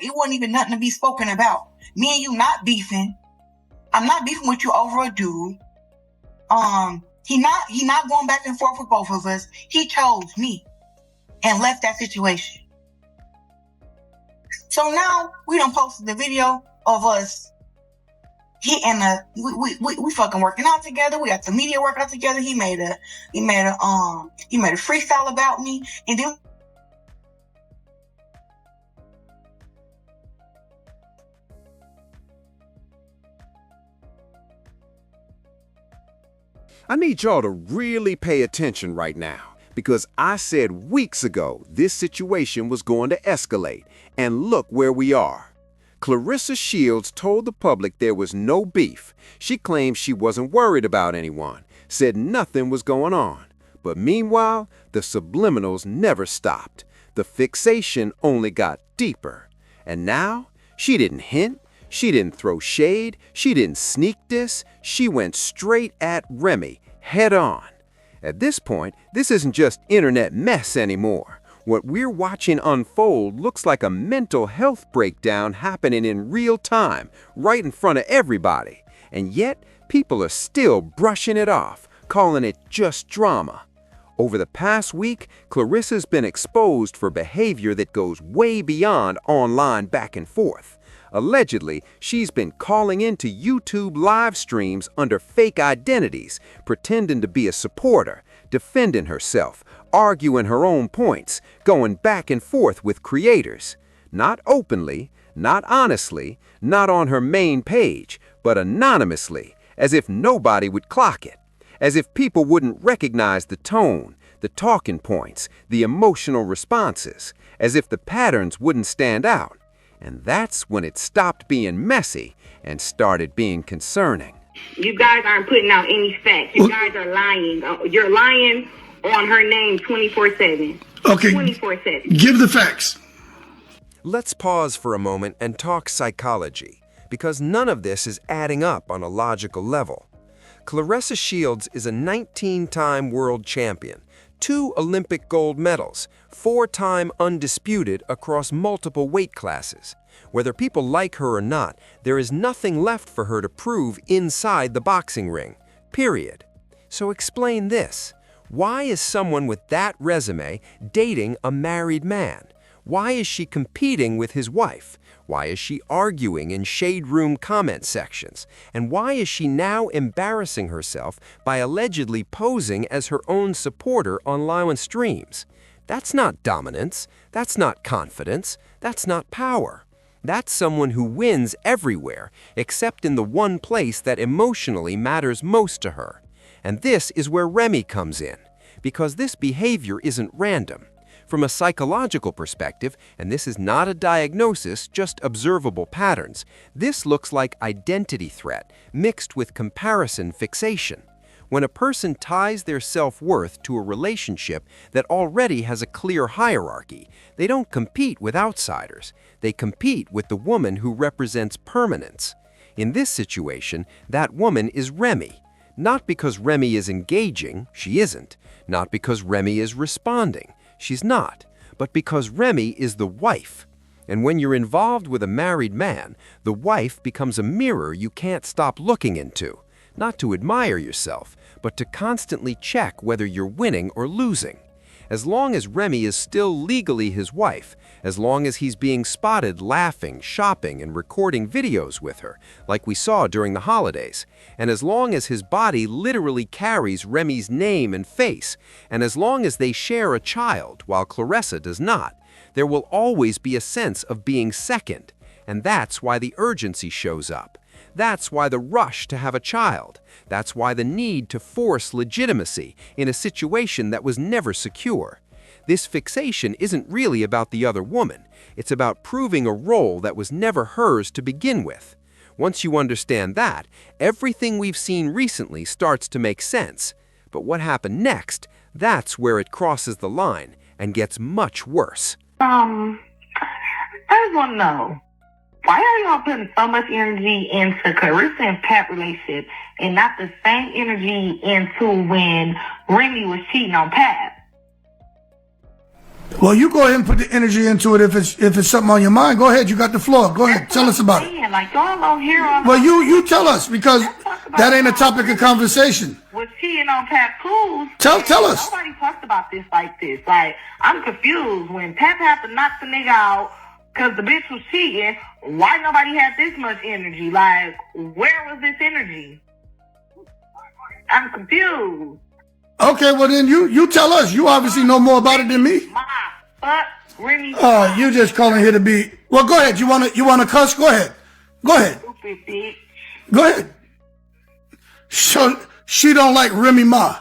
it wasn't even nothing to be spoken about. Me and you not beefing. I'm not beefing with you over a dude. He not going back and forth with both of us. He chose me and left that situation. So now we done posted the video of us hitting we fucking working out together. We got the media workout together. He made a freestyle about me, and then I need y'all to really pay attention right now, because I said weeks ago this situation was going to escalate, and look where we are. Claressa Shields told the public there was no beef. She claimed she wasn't worried about anyone, said nothing was going on. But meanwhile, the subliminals never stopped. The fixation only got deeper. And now, she didn't hint, she didn't throw shade, she didn't sneak diss, she went straight at Remy, head on. At this point, this isn't just internet mess anymore. What we're watching unfold looks like a mental health breakdown happening in real time, right in front of everybody. And yet, people are still brushing it off, calling it just drama. Over the past week, Claressa's been exposed for behavior that goes way beyond online back and forth. Allegedly, she's been calling into YouTube live streams under fake identities, pretending to be a supporter, defending herself, arguing her own points, going back and forth with creators. Not openly, not honestly, not on her main page, but anonymously, as if nobody would clock it, as if people wouldn't recognize the tone, the talking points, the emotional responses, as if the patterns wouldn't stand out. And that's when it stopped being messy and started being concerning. You guys aren't putting out any facts. You guys are lying. You're lying on her name 24/7. Okay. 24/7. Give the facts. Let's pause for a moment and talk psychology, because none of this is adding up on a logical level. Claressa Shields is a 19-time world champion, 2 Olympic gold medals, 4-time undisputed across multiple weight classes. Whether people like her or not, there is nothing left for her to prove inside the boxing ring, period. So explain this. Why is someone with that resume dating a married man? Why is she competing with his wife? Why is she arguing in shade room comment sections? And why is she now embarrassing herself by allegedly posing as her own supporter on live streams? That's not dominance. That's not confidence. That's not power. That's someone who wins everywhere, except in the one place that emotionally matters most to her. And this is where Remy comes in, because this behavior isn't random. From a psychological perspective, and this is not a diagnosis, just observable patterns, this looks like identity threat mixed with comparison fixation. When a person ties their self-worth to a relationship that already has a clear hierarchy, they don't compete with outsiders. They compete with the woman who represents permanence. In this situation, that woman is Remy. Not because Remy is engaging, she isn't. Not because Remy is responding, she's not. But because Remy is the wife. And when you're involved with a married man, the wife becomes a mirror you can't stop looking into. Not to admire yourself, but to constantly check whether you're winning or losing. As long as Remy is still legally his wife, as long as he's being spotted laughing, shopping, and recording videos with her, like we saw during the holidays, and as long as his body literally carries Remy's name and face, and as long as they share a child while Claressa does not, there will always be a sense of being second, and that's why the urgency shows up. That's why the rush to have a child. That's why the need to force legitimacy in a situation that was never secure. This fixation isn't really about the other woman. It's about proving a role that was never hers to begin with. Once you understand that, everything we've seen recently starts to make sense. But what happened next, that's where it crosses the line and gets much worse. I just want to know, why are y'all putting so much energy into Claressa and Pat relationship and not the same energy into when Remy was cheating on Pat? Well, you go ahead and put the energy into it. If it's something on your mind, go ahead. You got the floor. Go ahead. Tell us about it. Like, y'all don't hear on. Well, you tell us, because that ain't a topic of conversation. Was cheating on Pat Cool? Tell us. Nobody talked about this like this. Like, I'm confused. When Pat had to knock the nigga out because the bitch was cheating, why nobody had this much energy? Like, where was this energy? I'm confused. Okay, well then you tell us. You obviously know more about it than me. Remy. You just calling here to be. Well, go ahead. You wanna cuss? Go ahead. Go ahead. Stupid bitch. Go ahead. So she don't like Remy Ma.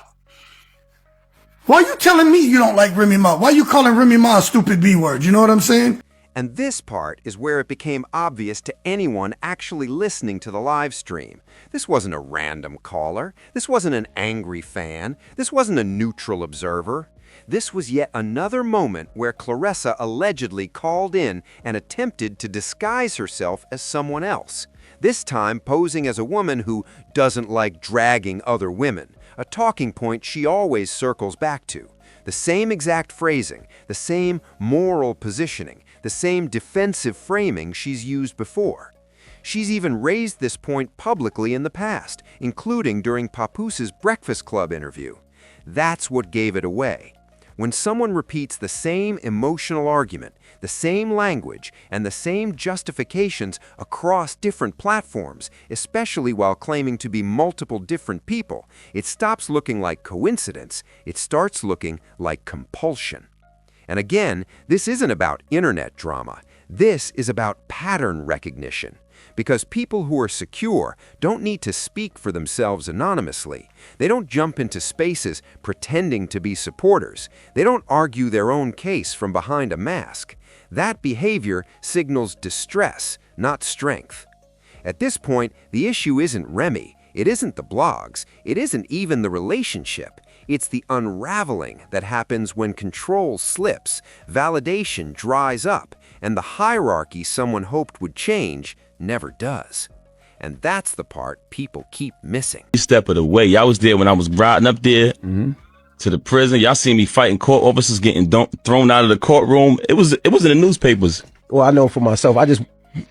Why are you telling me you don't like Remy Ma? Why are you calling Remy Ma a stupid B word? You know what I'm saying? And this part is where it became obvious to anyone actually listening to the live stream. This wasn't a random caller. This wasn't an angry fan. This wasn't a neutral observer. This was yet another moment where Claressa allegedly called in and attempted to disguise herself as someone else, this time posing as a woman who doesn't like dragging other women, a talking point she always circles back to. The same exact phrasing, the same moral positioning, the same defensive framing she's used before. She's even raised this point publicly in the past, including during Papooses Breakfast Club interview. That's what gave it away. When someone repeats the same emotional argument, the same language, and the same justifications across different platforms, especially while claiming to be multiple different people, it stops looking like coincidence, it starts looking like compulsion. And again, this isn't about internet drama. This is about pattern recognition. Because people who are secure don't need to speak for themselves anonymously. They don't jump into spaces pretending to be supporters. They don't argue their own case from behind a mask. That behavior signals distress, not strength. At this point, the issue isn't Remy. It isn't the blogs. It isn't even the relationship. It's the unraveling that happens when control slips, validation dries up, and the hierarchy someone hoped would change never does. And that's the part people keep missing. Step of the way. Y'all was there when I was riding up there to the prison. Y'all seen me fighting court officers getting thrown out of the courtroom. It was in the newspapers. Well, I know for myself, I just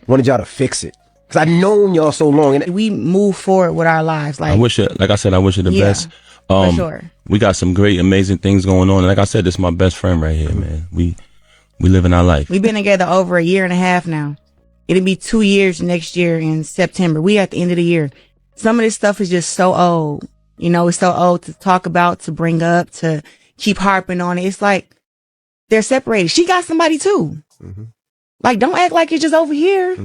wanted y'all to fix it. Because I've known y'all so long. And we move forward with our lives. Like I wish her the best. For sure. We got some great, amazing things going on. And like I said, this is my best friend right here, man. We living our life. We've been together over 1.5 years now. It'll be 2 years next year in September. We at the end of the year. Some of this stuff is just so old. You know, it's so old to talk about, to bring up, to keep harping on it. It's like they're separated. She got somebody too. Like, don't act like it's just over here.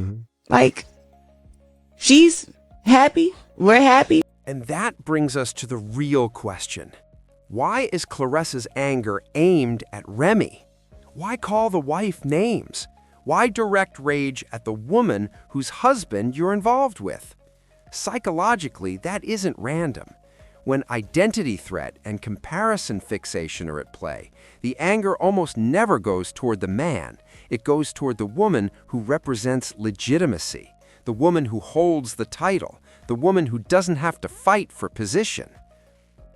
Like, she's happy. We're happy. And that brings us to the real question. Why is Claressa's anger aimed at Remy? Why call the wife names? Why direct rage at the woman whose husband you're involved with? Psychologically, that isn't random. When identity threat and comparison fixation are at play, the anger almost never goes toward the man. It goes toward the woman who represents legitimacy, the woman who holds the title, the woman who doesn't have to fight for position.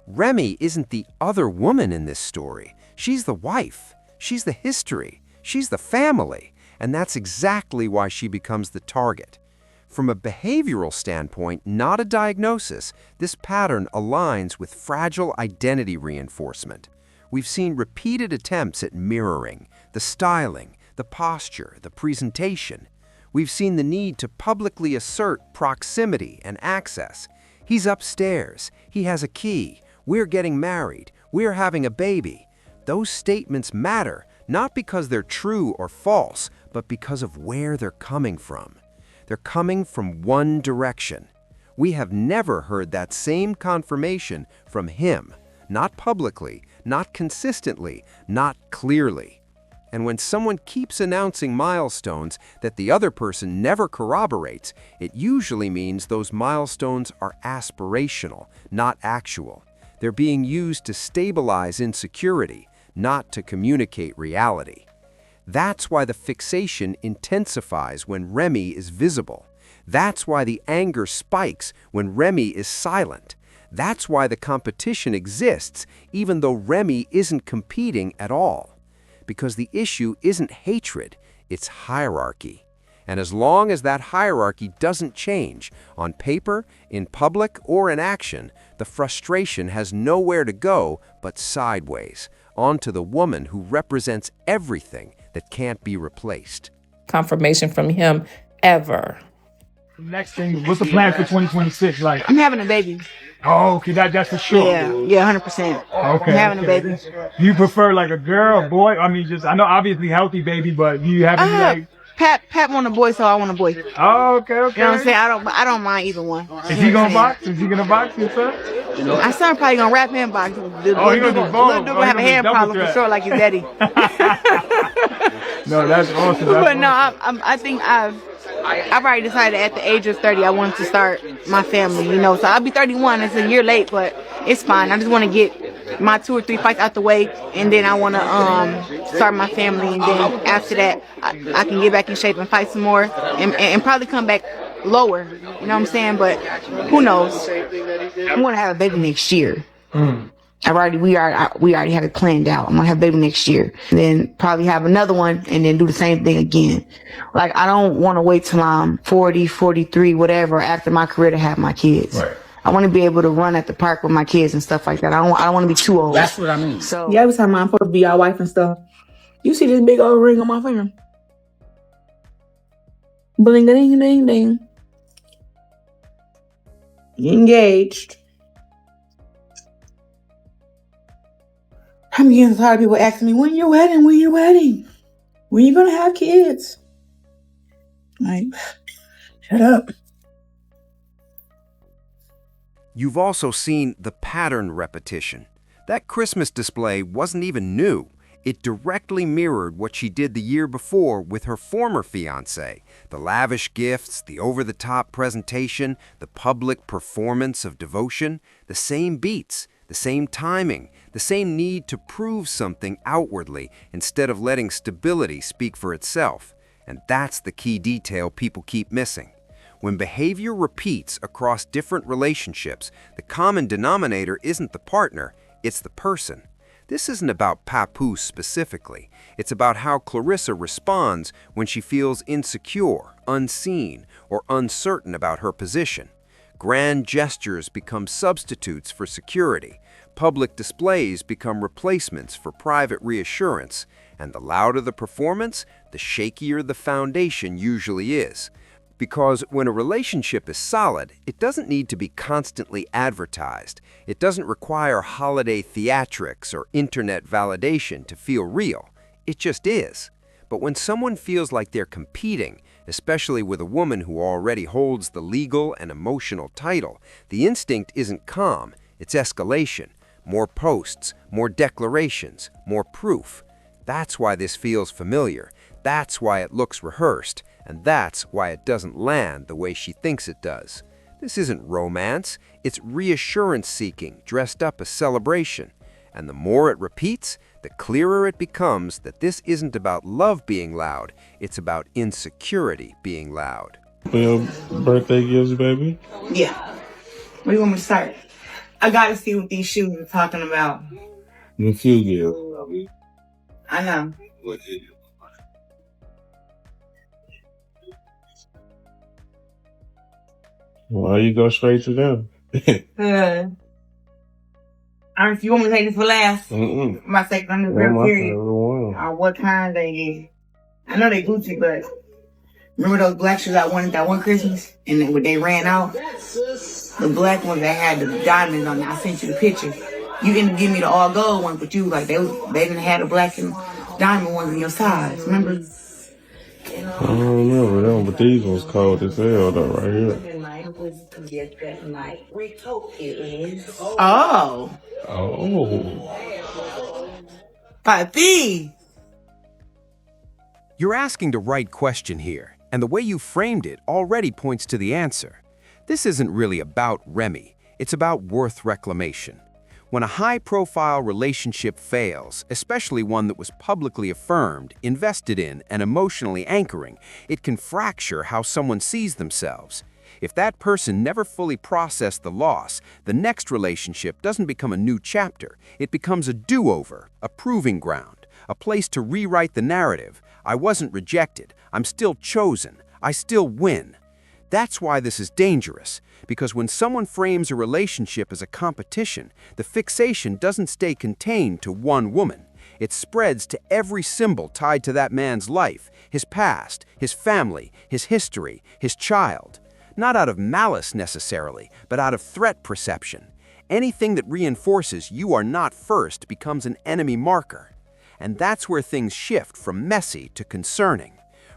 Remy isn't the other woman in this story. She's the wife. She's the history. She's the family. And that's exactly why she becomes the target. From a behavioral standpoint, not a diagnosis, this pattern aligns with fragile identity reinforcement. We've seen repeated attempts at mirroring, the styling, the posture, the presentation. We've seen the need to publicly assert proximity and access. He's upstairs. He has a key. We're getting married. We're having a baby. Those statements matter, not because they're true or false, but because of where they're coming from. They're coming from one direction. We have never heard that same confirmation from him, not publicly, not consistently, not clearly. And when someone keeps announcing milestones that the other person never corroborates, it usually means those milestones are aspirational, not actual. They're being used to stabilize insecurity, not to communicate reality. That's why the fixation intensifies when Remy is visible. That's why the anger spikes when Remy is silent. That's why the competition exists, even though Remy isn't competing at all. because the issue isn't hatred, it's hierarchy. And as long as that hierarchy doesn't change, on paper, in public, or in action, the frustration has nowhere to go but sideways, onto the woman who represents everything that can't be replaced. Confirmation from him ever. Next thing, what's the plan for 2026? Like, I'm having a baby. oh, okay, that's for sure. Yeah, 100%. Okay. I'm having a baby. Do you prefer like a girl, a boy? I mean, I know obviously healthy baby, but do you have any like? Pat want a boy, so I want a boy. Oh, okay. You know what I'm saying? I don't mind either one. Is he gonna box? Is he gonna box your son? My son probably gonna rap and box. He gonna do both. Little dude gonna have a hand problem for sure, like his daddy. No, that's awesome. But no, I think I've already decided at the age of 30 I wanted to start my family. You know, so I'll be 31. It's a year late, but it's fine. I just want to get my 2 or 3 fights out the way, and then I want to start my family, and then after that I can get back in shape and fight some more, and probably come back lower. You know what I'm saying? But who knows? I'm gonna have a baby next year. We already have it planned out. I'm gonna have a baby next year, and then probably have another one, and then do the same thing again. Like, I don't want to wait till I'm 40, 43, whatever, after my career to have my kids. Right. I want to be able to run at the park with my kids and stuff like that. I don't want to be too old. That's what I mean. So yeah, every time I'm supposed to be our wife and stuff, you see this big old ring on my finger. Bling ding ding ding. Engaged. I'm getting tired of people asking me, when your wedding? When your wedding? When you gonna have kids? Like, shut up. You've also seen the pattern repetition. That Christmas display wasn't even new. It directly mirrored what she did the year before with her former fiancé. The lavish gifts, the over-the-top presentation, the public performance of devotion, the same beats, the same timing, the same need to prove something outwardly instead of letting stability speak for itself. And that's the key detail people keep missing. When behavior repeats across different relationships, the common denominator isn't the partner, it's the person. This isn't about Papoose specifically. It's about how Claressa responds when she feels insecure, unseen, or uncertain about her position. Grand gestures become substitutes for security. Public displays become replacements for private reassurance. And the louder the performance, the shakier the foundation usually is. Because when a relationship is solid, it doesn't need to be constantly advertised. It doesn't require holiday theatrics or internet validation to feel real. It just is. But when someone feels like they're competing, especially with a woman who already holds the legal and emotional title, the instinct isn't calm, it's escalation. More posts, more declarations, more proof. That's why this feels familiar. That's why it looks rehearsed. And that's why it doesn't land the way she thinks it does. This isn't romance, it's reassurance-seeking dressed up as celebration. And the more it repeats, the clearer it becomes that this isn't about love being loud, it's about insecurity being loud. Well, birthday gifts, baby? Yeah. Where do you want me to start? I gotta see what these shoes are talking about. The feud gift. I know. Why you go straight to them? If you want me to take this for last, my second on the real period. What kind they is. I know they Gucci, but remember those black shoes I wanted that one Christmas? And then when they ran out, the black ones that had the diamonds on it, I sent you the picture. You ended up giving me the all gold one, but you like they didn't have the black and diamond ones in your size, remember? I don't remember them, but these ones cold as hell though, right here. Oh. Oh. Papi. You're asking the right question here, and the way you framed it already points to the answer. This isn't really about Remy, it's about worth reclamation. When a high-profile relationship fails, especially one that was publicly affirmed, invested in, and emotionally anchoring, it can fracture how someone sees themselves. If that person never fully processed the loss, the next relationship doesn't become a new chapter. It becomes a do-over, a proving ground, a place to rewrite the narrative. I wasn't rejected. I'm still chosen. I still win. That's why this is dangerous, because when someone frames a relationship as a competition, the fixation doesn't stay contained to one woman. It spreads to every symbol tied to that man's life, his past, his family, his history, his child. Not out of malice necessarily, but out of threat perception. Anything that reinforces you are not first becomes an enemy marker. And that's where things shift from messy to concerning.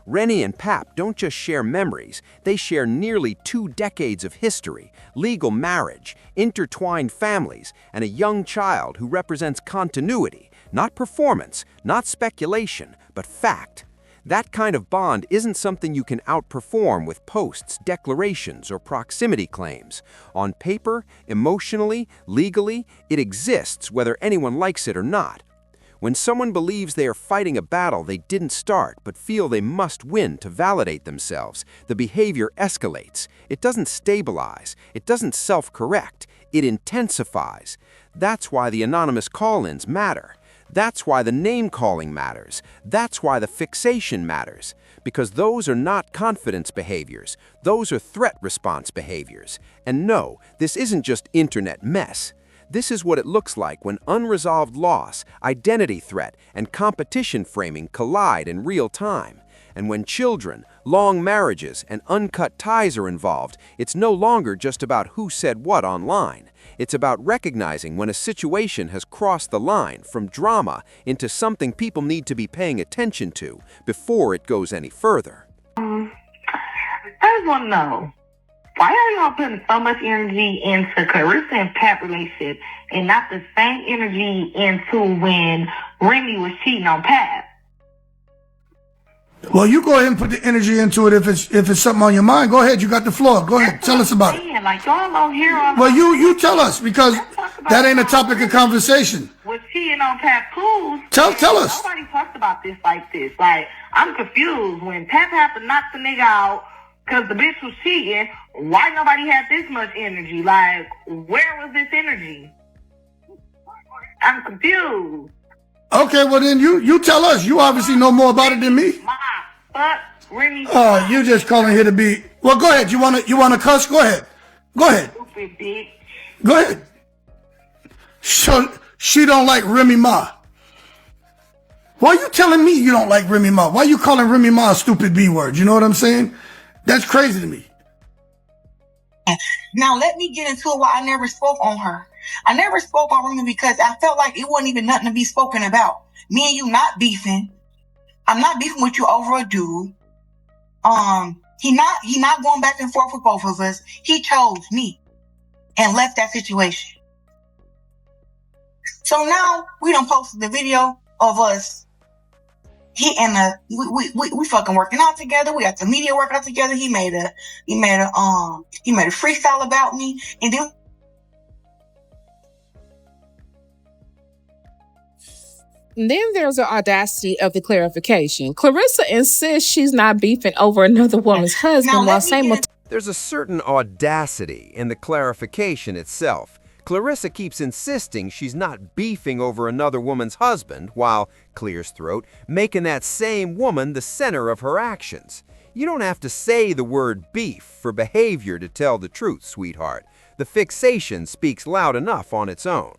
Rennie and Pap don't just share memories, they share nearly 2 decades of history, legal marriage, intertwined families, and a young child who represents continuity, not performance, not speculation, but fact. That kind of bond isn't something you can outperform with posts, declarations, or proximity claims. On paper, emotionally, legally, it exists whether anyone likes it or not. When someone believes they are fighting a battle they didn't start but feel they must win to validate themselves, the behavior escalates. It doesn't stabilize. It doesn't self-correct. It intensifies. That's why the anonymous call-ins matter. That's why the name-calling matters. That's why the fixation matters. Because those are not confidence behaviors. Those are threat response behaviors. And no, this isn't just internet mess. This is what it looks like when unresolved loss, identity threat, and competition framing collide in real time. And when children, long marriages, and uncut ties are involved, it's no longer just about who said what online. It's about recognizing when a situation has crossed the line from drama into something people need to be paying attention to before it goes any further. I just want to know, why are y'all putting so much energy into Claressa and Pat relationship and not the same energy into when Remy was cheating on Pat? Well, you go ahead and put the energy into it if it's something on your mind. Go ahead, you got the floor. Go ahead, tell us about it. Like, y'all don't hear all Well, you tell us, because that ain't a topic of conversation. Was cheating on Pat Cruz. Tell us. Nobody talks about this like this. Like, I'm confused. When Pat had to knock the nigga out because the bitch was cheating, why nobody had this much energy? Like, where was this energy? I'm confused. Okay, well then you tell us. You obviously know more about it than me. Remy. Oh, you just calling here to be. Well, go ahead. You wanna cuss? Go ahead. Go ahead. Stupid bitch. Go ahead. She don't like Remy Ma. Why are you telling me you don't like Remy Ma? Why are you calling Remy Ma a stupid B word? You know what I'm saying? That's crazy to me. Now let me get into why I never spoke on her. I never spoke on Remy because I felt like it wasn't even nothing to be spoken about. Me and you not beefing. I'm not beefing with you over a dude. He not going back and forth with both of us. He chose me and left that situation. So now we done posted the video of us. We fucking working out together. We got the media workout together. He made a freestyle about me, and then there's the audacity of the clarification. Claressa insists she's not beefing over another woman's husband while simultaneously. There's a certain audacity in the clarification itself. Claressa keeps insisting she's not beefing over another woman's husband while, clears throat, making that same woman the center of her actions. You don't have to say the word beef for behavior to tell the truth, sweetheart. The fixation speaks loud enough on its own.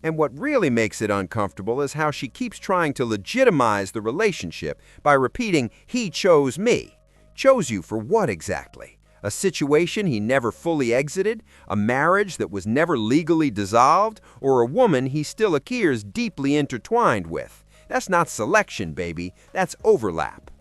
And what really makes it uncomfortable is how she keeps trying to legitimize the relationship by repeating, "He chose me." Chose you for what exactly? A situation he never fully exited? A marriage that was never legally dissolved? Or a woman he still appears deeply intertwined with? That's not selection, baby. That's overlap.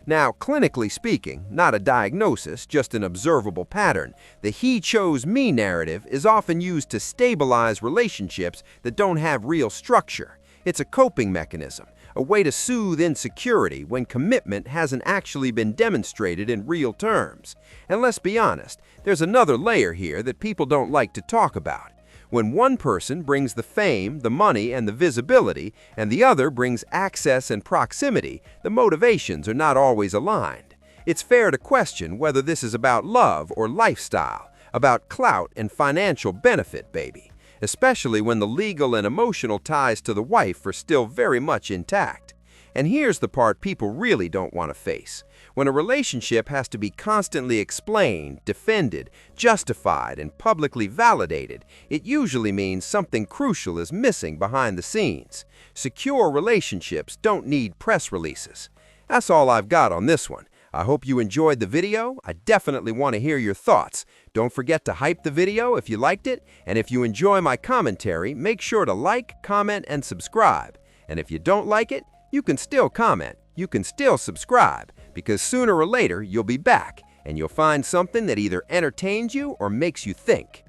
Now, clinically speaking, not a diagnosis, just an observable pattern, the "he chose me" narrative is often used to stabilize relationships that don't have real structure. It's a coping mechanism, a way to soothe insecurity when commitment hasn't actually been demonstrated in real terms. And let's be honest, there's another layer here that people don't like to talk about. When one person brings the fame, the money, and the visibility, and the other brings access and proximity, the motivations are not always aligned. It's fair to question whether this is about love or lifestyle, about clout and financial benefit, baby, especially when the legal and emotional ties to the wife are still very much intact. And here's the part people really don't want to face. When a relationship has to be constantly explained, defended, justified, and publicly validated, it usually means something crucial is missing behind the scenes. Secure relationships don't need press releases. That's all I've got on this one. I hope you enjoyed the video. I definitely want to hear your thoughts. Don't forget to hype the video if you liked it, and if you enjoy my commentary, make sure to like, comment, and subscribe. And if you don't like it, you can still comment, you can still subscribe, because sooner or later you'll be back, and you'll find something that either entertains you or makes you think.